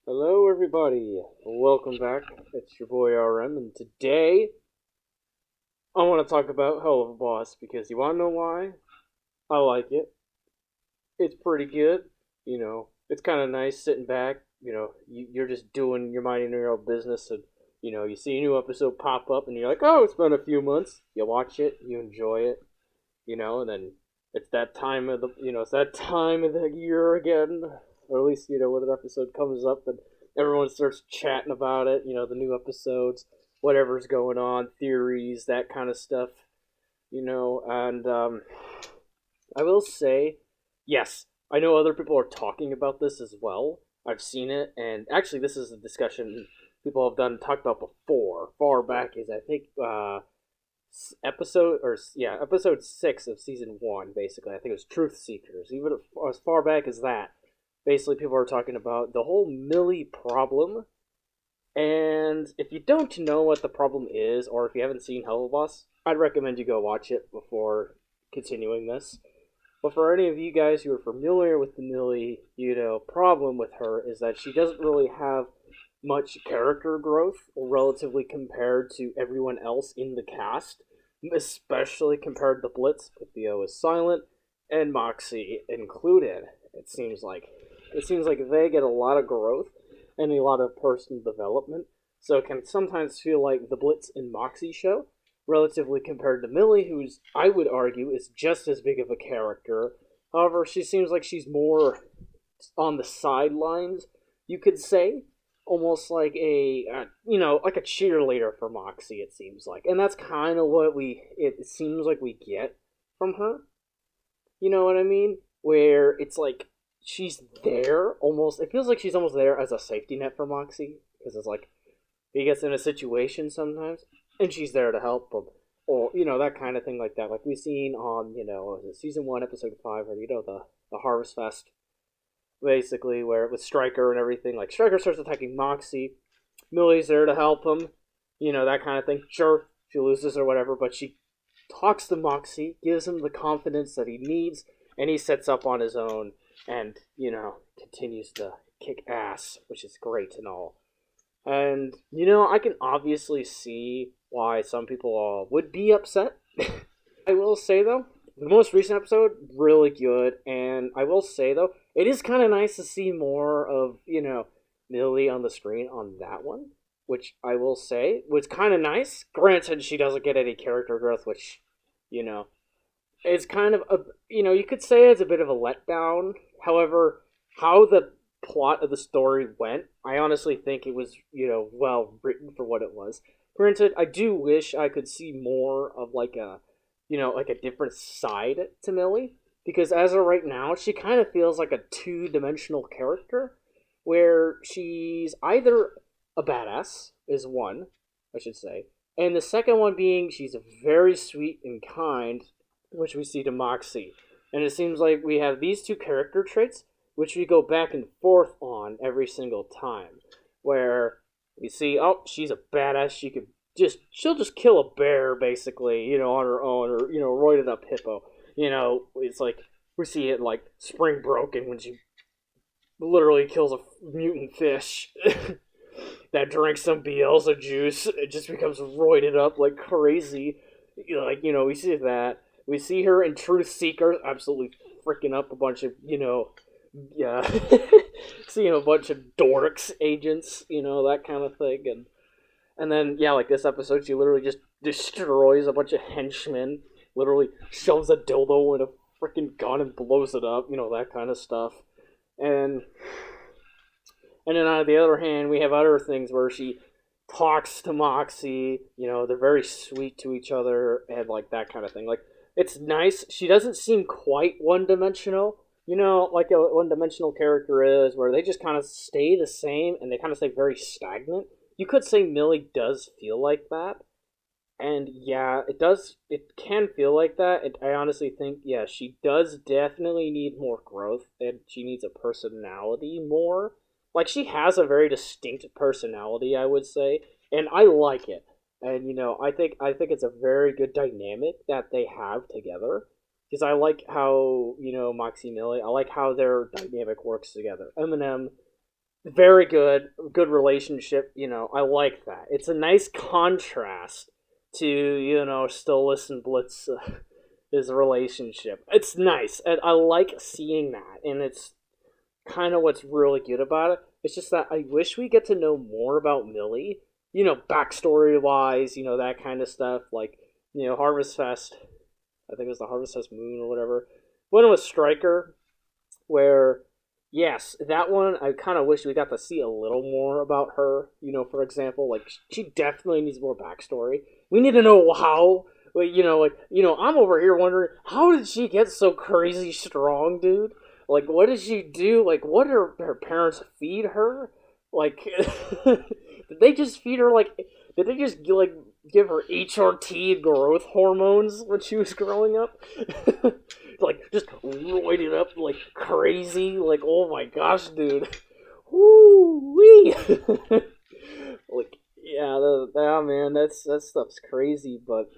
Hello, everybody. Welcome back. It's your boy RM, and today I want to talk about Helluva Boss because you want to know why? I like it. It's pretty good. It's kind of nice sitting back. You're just you're minding your own business, and you see a new episode pop up, and you're like, oh, it's been a few months. You watch it, you enjoy it, and then it's that time of the year again, or at least when an episode comes up and everyone starts chatting about it. The new episodes, whatever's going on, theories, that kind of stuff. And I will say, yes, I know other people are talking about this as well. I've seen it, and actually, this is a discussion people have talked about before. Far back is I think episode 6 of season 1. Basically, I think it was Truth Seekers. Even as far back as that, basically people are talking about the whole Millie problem. And if you don't know what the problem is, or if you haven't seen Helluva Boss, I'd recommend you go watch it before continuing this. But for any of you guys who are familiar with the Millie, problem with her is that she doesn't really have much character growth, relatively compared to everyone else in the cast, especially compared to Blitz, but Theo is silent, and Moxie included. It seems like they get a lot of growth and a lot of personal development, so it can sometimes feel like the Blitz and Moxie show, relatively compared to Millie, who's, I would argue, is just as big of a character. However, she seems like she's more on the sidelines, you could say, almost like like a cheerleader for Moxie. It seems like, and that's kind of what it seems like we get from her. You know what I mean? Where it's like she's there almost. It feels like she's almost there as a safety net for Moxie because it's like he gets in a situation sometimes, and she's there to help him, or that kind of thing like that. Like we've seen on season 1, episode 5, or the Harvest Fest, basically, where with Stryker and everything. Like Stryker starts attacking Moxie, Millie's there to help him, that kind of thing. Sure, she loses or whatever, but she talks to Moxie, gives him the confidence that he needs, and he sets up on his own and, continues to kick ass, which is great and all. And, I can obviously see why some people would be upset. I will say, though, the most recent episode, really good. And I will say, though, it is kind of nice to see more of, Millie on the screen on that one, which I will say was kind of nice. Granted, she doesn't get any character growth, which, you know, is kind of you could say it's a bit of a letdown. However, how the plot of the story went, I honestly think it was, well written for what it was. Granted, I do wish I could see more of like a different side to Millie, because as of right now, she kind of feels like a two-dimensional character, where she's either a badass, is one, I should say, and the second one being she's very sweet and kind, which we see to Moxie. And it seems like we have these two character traits, which we go back and forth on every single time. Where we see, oh, she's a badass. She'll just kill a bear basically, on her own, or roided up hippo. It's like we see it like Spring Broken when she literally kills a mutant fish that drinks some Bielsa juice. It just becomes roided up like crazy. We see that. We see her in Truth Seeker, absolutely freaking up a bunch of, yeah, seeing a bunch of dorks agents, that kind of thing. And then, yeah, like this episode, she literally just destroys a bunch of henchmen, literally shoves a dildo in a freaking gun and blows it up, that kind of stuff. And then on the other hand, we have other things where she talks to Moxie, they're very sweet to each other, and like that kind of thing. Like, it's nice. She doesn't seem quite one dimensional, like a one dimensional character is, where they just kind of stay the same and they kind of stay very stagnant. You could say Millie does feel like that. And yeah, it does. It can feel like that. I honestly think, yeah, she does definitely need more growth, and she needs a personality more. Like she has a very distinct personality, I would say, and I like it. And I think it's a very good dynamic that they have together. Because I like how Moxie Millie. I like how their dynamic works together. Eminem Very good relationship. I like that. It's a nice contrast to Stolas and Blitz. His relationship. It's nice, and I like seeing that, and it's kind of what's really good about it. It's just that I wish we get to know more about Millie. Backstory wise, that kind of stuff. Like, Harvest Fest. I think it was the Harvest Fest Moon or whatever. One was Striker, where yes, that one I kind of wish we got to see a little more about her. For example, like she definitely needs more backstory. We need to know how. I'm over here wondering how did she get so crazy strong, dude? Like, what did she do? Like, what did her parents feed her? Like, did they just feed her like? Did they just give her HRT growth hormones when she was growing up? Like, just roided up like crazy. Like, oh my gosh, dude. Woo wee. Like, yeah, man, that stuff's crazy. But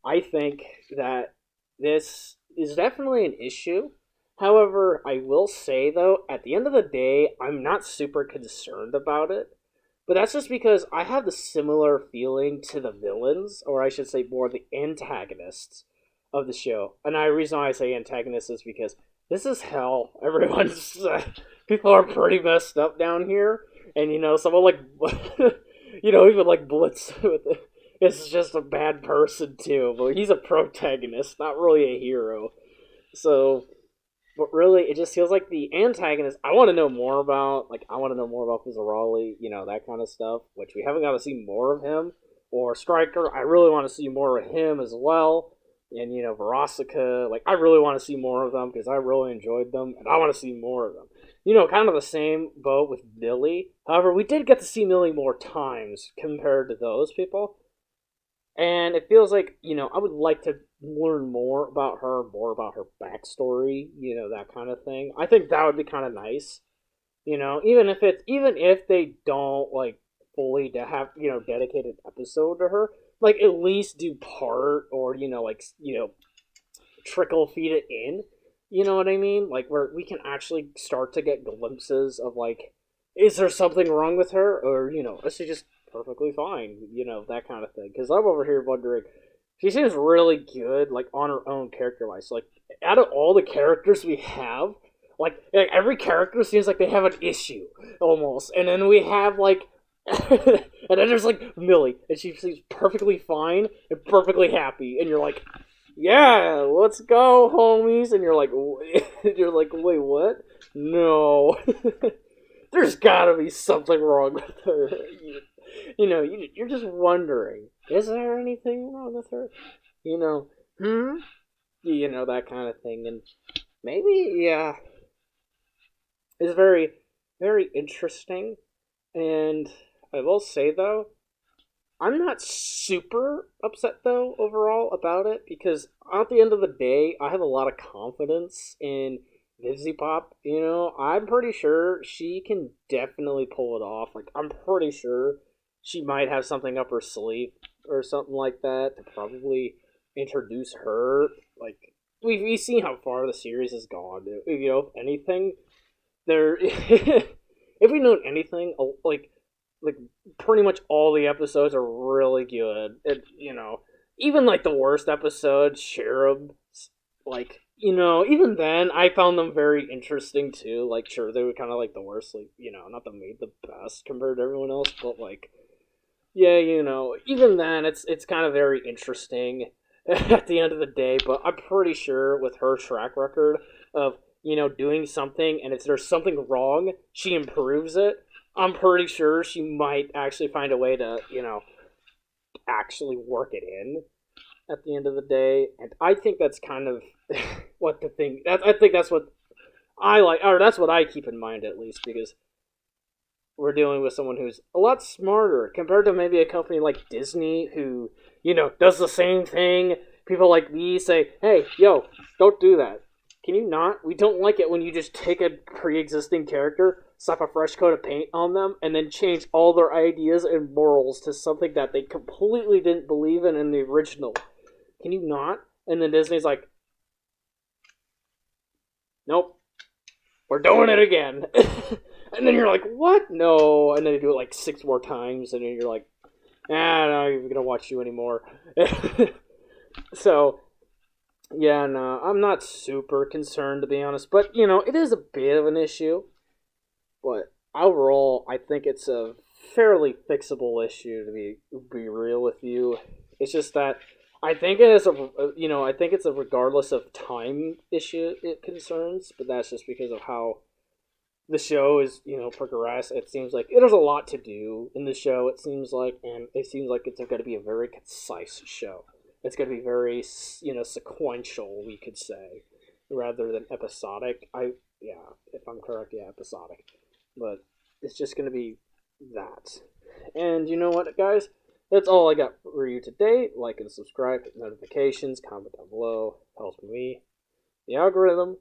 I think that this is definitely an issue. However, I will say though, at the end of the day, I'm not super concerned about it. But that's just because I have the similar feeling to the villains, or I should say more the antagonists of the show. And the reason why I say antagonists is because this is hell. Everyone's people are pretty messed up down here, and someone like even like Blitz is just a bad person too. But he's a protagonist, not really a hero. So. But really, it just feels like the antagonist. I want to know more about, I want to know more about Fizzaroli, that kind of stuff, which we haven't got to see more of him. Or Stryker, I really want to see more of him as well. And, Verosika, I really want to see more of them because I really enjoyed them, and I want to see more of them. Kind of the same boat with Millie. However, we did get to see Millie more times compared to those people. And it feels like, I would like to learn more about her backstory, that kind of thing. I think that would be kind of nice. Even if they don't fully have, dedicated episode to her, at least do part or, trickle feed it in. You know what I mean? Where we can actually start to get glimpses of is there something wrong with her, or is she just perfectly fine, that kind of thing. Because I'm over here wondering, she seems really good, on her own character-wise. Out of all the characters we have, every character seems like they have an issue, almost. And then we have, and then there's, Millie, and she seems perfectly fine and perfectly happy. And you're like, yeah, let's go, homies. And you're like, wait, what? No. There's gotta be something wrong with her. You're just wondering, is there anything wrong with her? That kind of thing. And maybe, yeah, it's very, very interesting. And I will say, though, I'm not super upset, though, overall about it, because at the end of the day, I have a lot of confidence in Vivzy Pop. I'm pretty sure she can definitely pull it off. I'm pretty sure she might have something up her sleeve or something like that to probably introduce her. We've seen how far the series has gone. If anything, if we know anything, pretty much all the episodes are really good. And, even the worst episode, Cherub, even then, I found them very interesting too. Sure, they were kind of the worst, not the made the best compared to everyone else, but yeah, even then, it's kind of very interesting at the end of the day. But I'm pretty sure with her track record of doing something, and if there's something wrong, she improves it. I'm pretty sure she might actually find a way to actually work it in at the end of the day. And I think that's kind of what the thing. I think that's what I like, or that's what I keep in mind at least, because we're dealing with someone who's a lot smarter compared to maybe a company like Disney who, does the same thing. People like me say, hey, yo, don't do that. Can you not? We don't like it when you just take a pre-existing character, slap a fresh coat of paint on them, and then change all their ideas and morals to something that they completely didn't believe in the original. Can you not? And then Disney's like, nope, we're doing it again. And then you're like, what? No. And then they do it like 6 more times, and then you're like, I'm not even gonna watch you anymore. So, yeah, no, I'm not super concerned to be honest, but it is a bit of an issue. But overall, I think it's a fairly fixable issue to be real with you. It's just that I think it is I think it's a regardless of time issue it concerns, but that's just because of how the show is progressed. It seems like there's a lot to do in the show. It seems like, and it seems like it's going to be a very concise show. It's going to be very sequential, we could say, rather than episodic. Yeah, if I'm correct, yeah, episodic. But it's just going to be that. And you know what, guys? That's all I got for you today. Like and subscribe, hit notifications, comment down below. Helps me, the algorithm.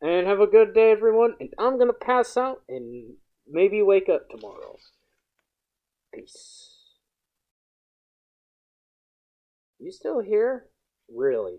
And have a good day, everyone. And I'm going to pass out and maybe wake up tomorrow. Peace. You still here? Really?